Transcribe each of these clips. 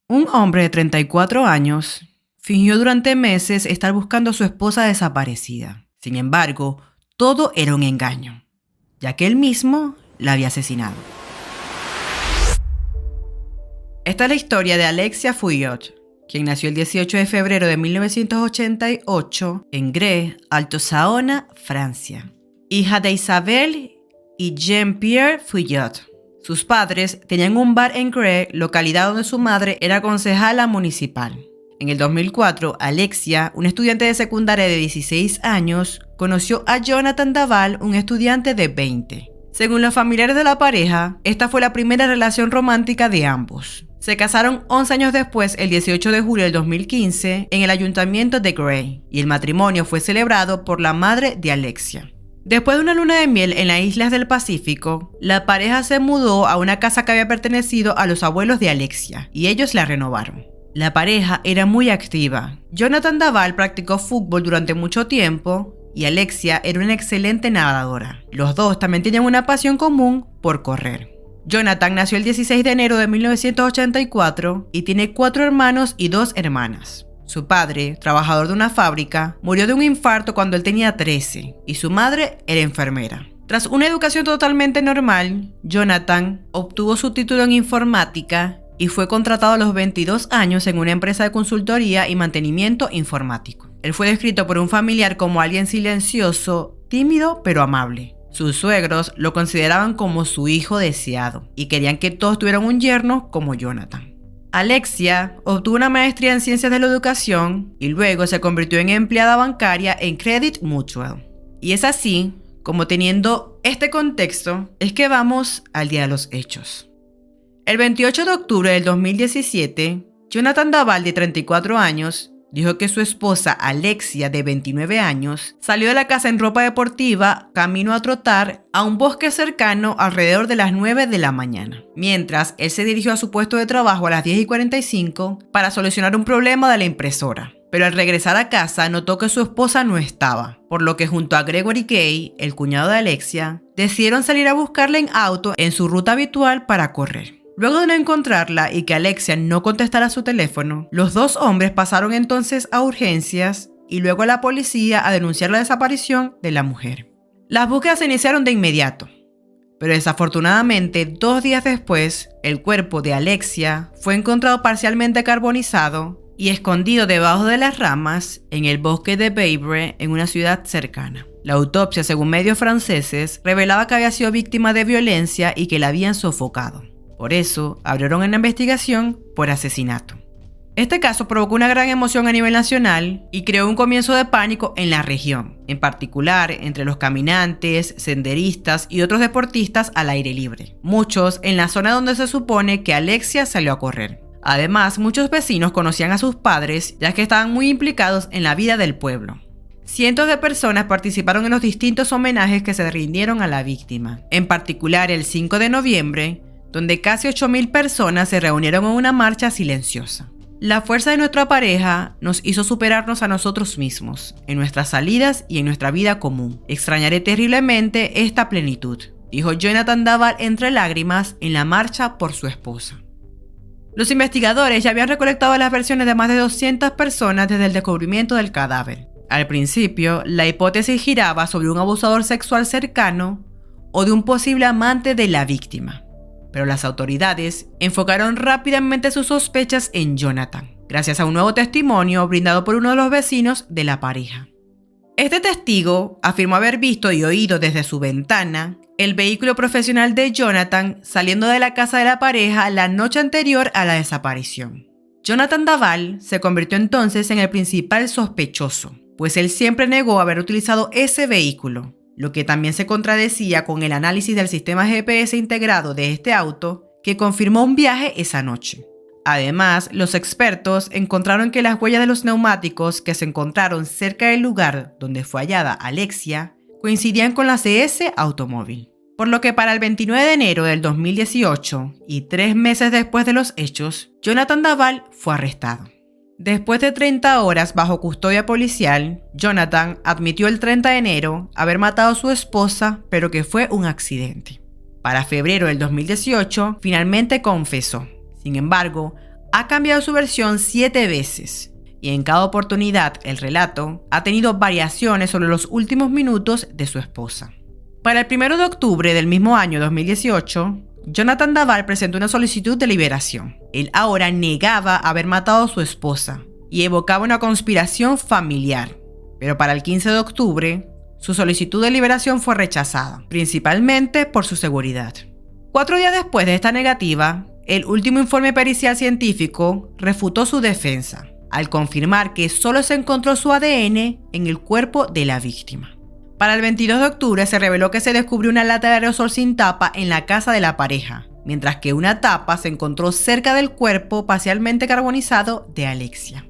Un hombre de 34 años fingió durante meses estar buscando a su esposa desaparecida. Sin embargo, todo era un engaño, ya que él mismo la había asesinado. Esta es la historia de Alexia Fouillot, quien nació el 18 de febrero de 1988 en Grès, Alto Saona, Francia. Hija de Isabelle y Jean-Pierre Fouillot. Sus padres tenían un bar en Grès, localidad donde su madre era concejala municipal. En el 2004, Alexia, una estudiante de secundaria de 16 años, conoció a Jonathan Daval, un estudiante de 20. Según los familiares de la pareja, esta fue la primera relación romántica de ambos. Se casaron 11 años después, el 18 de julio del 2015, en el ayuntamiento de Grès, y el matrimonio fue celebrado por la madre de Alexia. Después de una luna de miel en las islas del Pacífico, la pareja se mudó a una casa que había pertenecido a los abuelos de Alexia, y ellos la renovaron. La pareja era muy activa. Jonathan Daval practicó fútbol durante mucho tiempo, y Alexia era una excelente nadadora. Los dos también tenían una pasión común por correr. Jonathan nació el 16 de enero de 1984 y tiene 4 hermanos y 2 hermanas. Su padre, trabajador de una fábrica, murió de un infarto cuando él tenía 13 y su madre era enfermera. Tras una educación totalmente normal, Jonathan obtuvo su título en informática y fue contratado a los 22 años en una empresa de consultoría y mantenimiento informático. Él fue descrito por un familiar como alguien silencioso, tímido pero amable. Sus suegros lo consideraban como su hijo deseado y querían que todos tuvieran un yerno como Jonathan. Alexia obtuvo una maestría en Ciencias de la Educación y luego se convirtió en empleada bancaria en Credit Mutual. Y es así, como teniendo este contexto, es que vamos al día de los hechos. El 28 de octubre del 2017, Jonathan Daval, de 34 años, dijo que su esposa Alexia, de 29 años, salió de la casa en ropa deportiva, camino a trotar a un bosque cercano alrededor de las 9 de la mañana, mientras él se dirigió a su puesto de trabajo a las 10:45 para solucionar un problema de la impresora. Pero al regresar a casa notó que su esposa no estaba, por lo que junto a Gregory Kay, el cuñado de Alexia, decidieron salir a buscarla en auto en su ruta habitual para correr. Luego de no encontrarla y que Alexia no contestara su teléfono, los dos hombres pasaron entonces a urgencias y luego a la policía a denunciar la desaparición de la mujer. Las búsquedas se iniciaron de inmediato, pero desafortunadamente 2 días después, el cuerpo de Alexia fue encontrado parcialmente carbonizado y escondido debajo de las ramas en el bosque de Bèvres, en una ciudad cercana. La autopsia, según medios franceses, revelaba que había sido víctima de violencia y que la habían sofocado. Por eso, abrieron una investigación por asesinato. Este caso provocó una gran emoción a nivel nacional y creó un comienzo de pánico en la región, en particular entre los caminantes, senderistas y otros deportistas al aire libre, muchos en la zona donde se supone que Alexia salió a correr. Además, muchos vecinos conocían a sus padres, ya que estaban muy implicados en la vida del pueblo. Cientos de personas participaron en los distintos homenajes que se rindieron a la víctima, en particular el 5 de noviembre, donde casi 8.000 personas se reunieron en una marcha silenciosa. La fuerza de nuestra pareja nos hizo superarnos a nosotros mismos, en nuestras salidas y en nuestra vida común. Extrañaré terriblemente esta plenitud, dijo Jonathan Daval entre lágrimas en la marcha por su esposa. Los investigadores ya habían recolectado las versiones de más de 200 personas desde el descubrimiento del cadáver. Al principio, la hipótesis giraba sobre un abusador sexual cercano o de un posible amante de la víctima. Pero las autoridades enfocaron rápidamente sus sospechas en Jonathan, gracias a un nuevo testimonio brindado por uno de los vecinos de la pareja. Este testigo afirmó haber visto y oído desde su ventana el vehículo profesional de Jonathan saliendo de la casa de la pareja la noche anterior a la desaparición. Jonathan Daval se convirtió entonces en el principal sospechoso, pues él siempre negó haber utilizado ese vehículo, lo que también se contradecía con el análisis del sistema GPS integrado de este auto, que confirmó un viaje esa noche. Además, los expertos encontraron que las huellas de los neumáticos que se encontraron cerca del lugar donde fue hallada Alexia coincidían con las de ese automóvil. Por lo que para el 29 de enero del 2018, y 3 meses después de los hechos, Jonathan Daval fue arrestado. Después de 30 horas bajo custodia policial, Jonathan admitió el 30 de enero haber matado a su esposa, pero que fue un accidente. Para febrero del 2018, finalmente confesó. Sin embargo, ha cambiado su versión 7 veces y en cada oportunidad el relato ha tenido variaciones sobre los últimos minutos de su esposa. Para el 1 de octubre del mismo año 2018, Jonathan Daval presentó una solicitud de liberación. Él ahora negaba haber matado a su esposa y evocaba una conspiración familiar. Pero para el 15 de octubre, su solicitud de liberación fue rechazada, principalmente por su seguridad. 4 días después de esta negativa, el último informe pericial científico refutó su defensa, al confirmar que solo se encontró su ADN en el cuerpo de la víctima. Para el 22 de octubre se reveló que se descubrió una lata de aerosol sin tapa en la casa de la pareja, mientras que una tapa se encontró cerca del cuerpo parcialmente carbonizado de Alexia.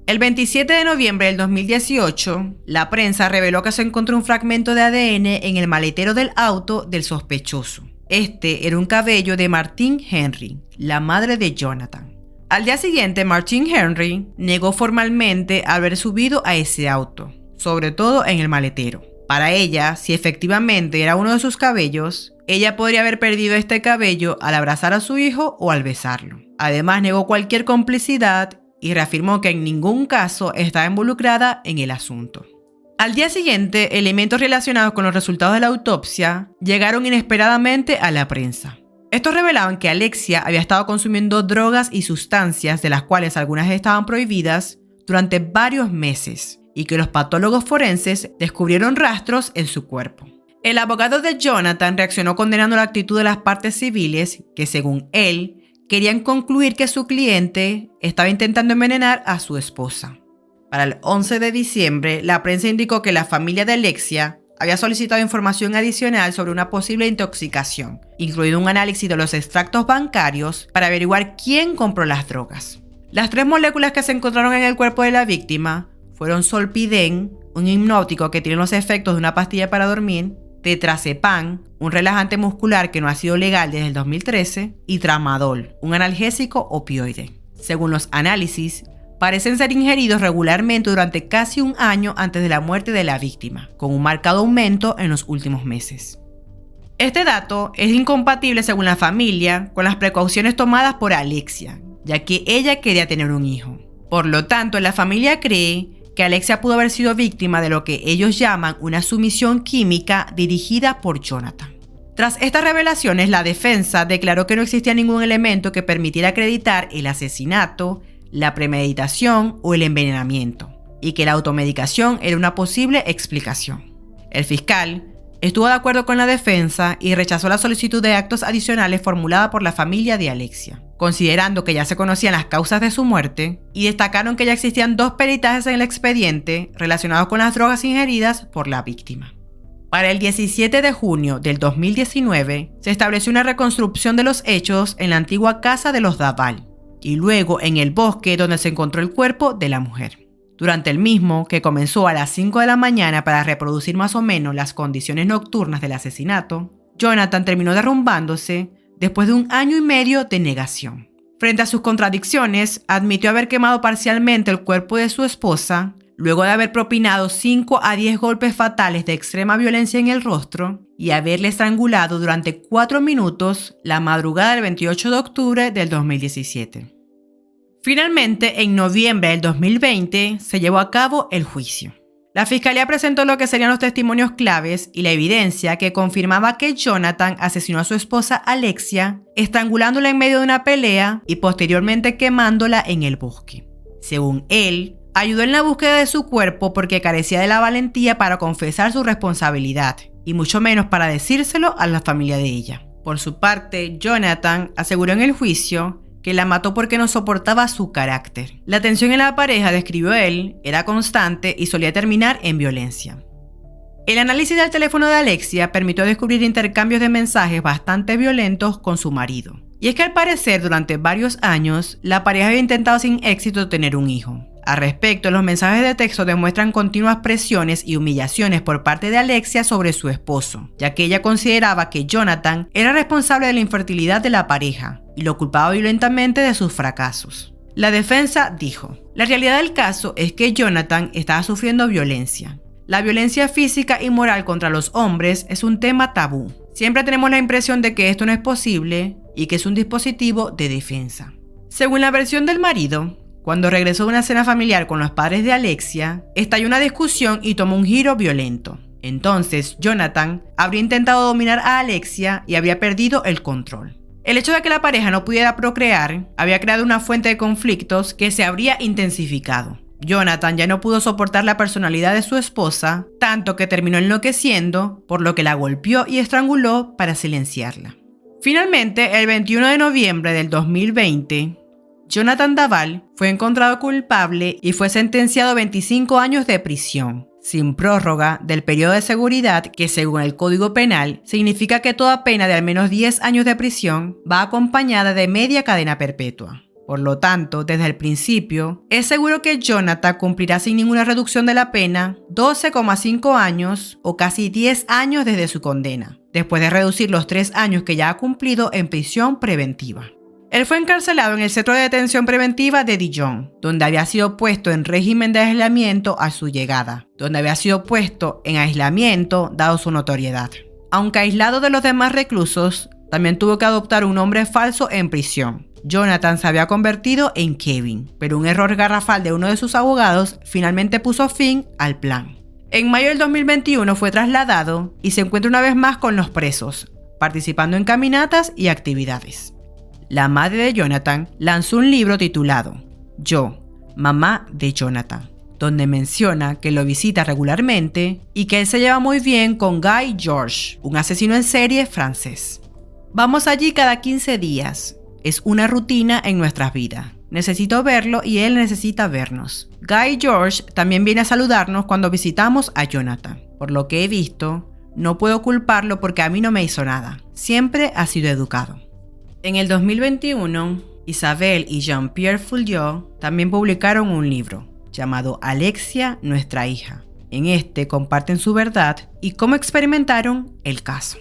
El 27 de noviembre del 2018, la prensa reveló que se encontró un fragmento de ADN en el maletero del auto del sospechoso. Este era un cabello de Martine Henry, la madre de Jonathan. Al día siguiente, Martine Henry negó formalmente haber subido a ese auto, sobre todo en el maletero. Para ella, si efectivamente era uno de sus cabellos, ella podría haber perdido este cabello al abrazar a su hijo o al besarlo. Además, negó cualquier complicidad y reafirmó que en ningún caso estaba involucrada en el asunto. Al día siguiente, elementos relacionados con los resultados de la autopsia llegaron inesperadamente a la prensa. Estos revelaban que Alexia había estado consumiendo drogas y sustancias, de las cuales algunas estaban prohibidas, durante varios meses, y que los patólogos forenses descubrieron rastros en su cuerpo. El abogado de Jonathan reaccionó condenando la actitud de las partes civiles, que según él, querían concluir que su cliente estaba intentando envenenar a su esposa. Para el 11 de diciembre, la prensa indicó que la familia de Alexia había solicitado información adicional sobre una posible intoxicación, incluido un análisis de los extractos bancarios para averiguar quién compró las drogas. Las 3 moléculas que se encontraron en el cuerpo de la víctima fueron Zolpidem, un hipnótico que tiene los efectos de una pastilla para dormir, Tetrazepam, un relajante muscular que no ha sido legal desde el 2013, y Tramadol, un analgésico opioide. Según los análisis, parecen ser ingeridos regularmente durante casi un año antes de la muerte de la víctima, con un marcado aumento en los últimos meses. Este dato es incompatible, según la familia, con las precauciones tomadas por Alexia, ya que ella quería tener un hijo. Por lo tanto, la familia cree que Alexia pudo haber sido víctima de lo que ellos llaman una sumisión química dirigida por Jonathan. Tras estas revelaciones, la defensa declaró que no existía ningún elemento que permitiera acreditar el asesinato, la premeditación o el envenenamiento, y que la automedicación era una posible explicación. El fiscal estuvo de acuerdo con la defensa y rechazó la solicitud de actos adicionales formulada por la familia de Alexia, considerando que ya se conocían las causas de su muerte, y destacaron que ya existían 2 peritajes en el expediente relacionados con las drogas ingeridas por la víctima. Para el 17 de junio del 2019, se estableció una reconstrucción de los hechos en la antigua casa de los Daval, y luego en el bosque donde se encontró el cuerpo de la mujer. Durante el mismo, que comenzó a las 5 de la mañana para reproducir más o menos las condiciones nocturnas del asesinato, Jonathan terminó derrumbándose después de 1 año y medio de negación. Frente a sus contradicciones, admitió haber quemado parcialmente el cuerpo de su esposa, luego de haber propinado 5 a 10 golpes fatales de extrema violencia en el rostro y haberle estrangulado durante 4 minutos la madrugada del 28 de octubre del 2017. Finalmente, en noviembre del 2020, se llevó a cabo el juicio. La fiscalía presentó lo que serían los testimonios claves y la evidencia que confirmaba que Jonathan asesinó a su esposa Alexia, estrangulándola en medio de una pelea y posteriormente quemándola en el bosque. Según él, ayudó en la búsqueda de su cuerpo porque carecía de la valentía para confesar su responsabilidad, y mucho menos para decírselo a la familia de ella. Por su parte, Jonathan aseguró en el juicio que la mató porque no soportaba su carácter. La tensión en la pareja, describió él, era constante y solía terminar en violencia. El análisis del teléfono de Alexia permitió descubrir intercambios de mensajes bastante violentos con su marido. Y es que al parecer, durante varios años, la pareja había intentado sin éxito tener un hijo. Al respecto, los mensajes de texto demuestran continuas presiones y humillaciones por parte de Alexia sobre su esposo, ya que ella consideraba que Jonathan era responsable de la infertilidad de la pareja y lo culpaba violentamente de sus fracasos. La defensa dijo: la realidad del caso es que Jonathan estaba sufriendo violencia. La violencia física y moral contra los hombres es un tema tabú. Siempre tenemos la impresión de que esto no es posible y que es un dispositivo de defensa. Según la versión del marido, cuando regresó de una cena familiar con los padres de Alexia, estalló una discusión y tomó un giro violento. Entonces, Jonathan habría intentado dominar a Alexia y habría perdido el control. El hecho de que la pareja no pudiera procrear había creado una fuente de conflictos que se habría intensificado. Jonathan ya no pudo soportar la personalidad de su esposa, tanto que terminó enloqueciendo, por lo que la golpeó y estranguló para silenciarla. Finalmente, el 21 de noviembre del 2020, Jonathan Daval fue encontrado culpable y fue sentenciado a 25 años de prisión, sin prórroga del periodo de seguridad que, según el Código Penal, significa que toda pena de al menos 10 años de prisión va acompañada de media cadena perpetua. Por lo tanto, desde el principio, es seguro que Jonathan cumplirá sin ninguna reducción de la pena 12,5 años o casi 10 años desde su condena, después de reducir los 3 años que ya ha cumplido en prisión preventiva. Él fue encarcelado en el Centro de Detención Preventiva de Dijon, donde había sido puesto en régimen de aislamiento a su llegada, dado su notoriedad. Aunque aislado de los demás reclusos, también tuvo que adoptar un nombre falso en prisión. Jonathan se había convertido en Kevin, pero un error garrafal de uno de sus abogados finalmente puso fin al plan. En mayo del 2021 fue trasladado y se encuentra una vez más con los presos, participando en caminatas y actividades. La madre de Jonathan lanzó un libro titulado Yo, mamá de Jonathan, donde menciona que lo visita regularmente y que él se lleva muy bien con Guy Georges, un asesino en serie francés. Vamos allí cada 15 días. Es una rutina en nuestras vidas. Necesito verlo y él necesita vernos. Guy Georges también viene a saludarnos cuando visitamos a Jonathan. Por lo que he visto, no puedo culparlo porque a mí no me hizo nada. Siempre ha sido educado. En el 2021, Isabelle y Jean-Pierre Fulliot también publicaron un libro llamado Alexia, nuestra hija. En este comparten su verdad y cómo experimentaron el caso.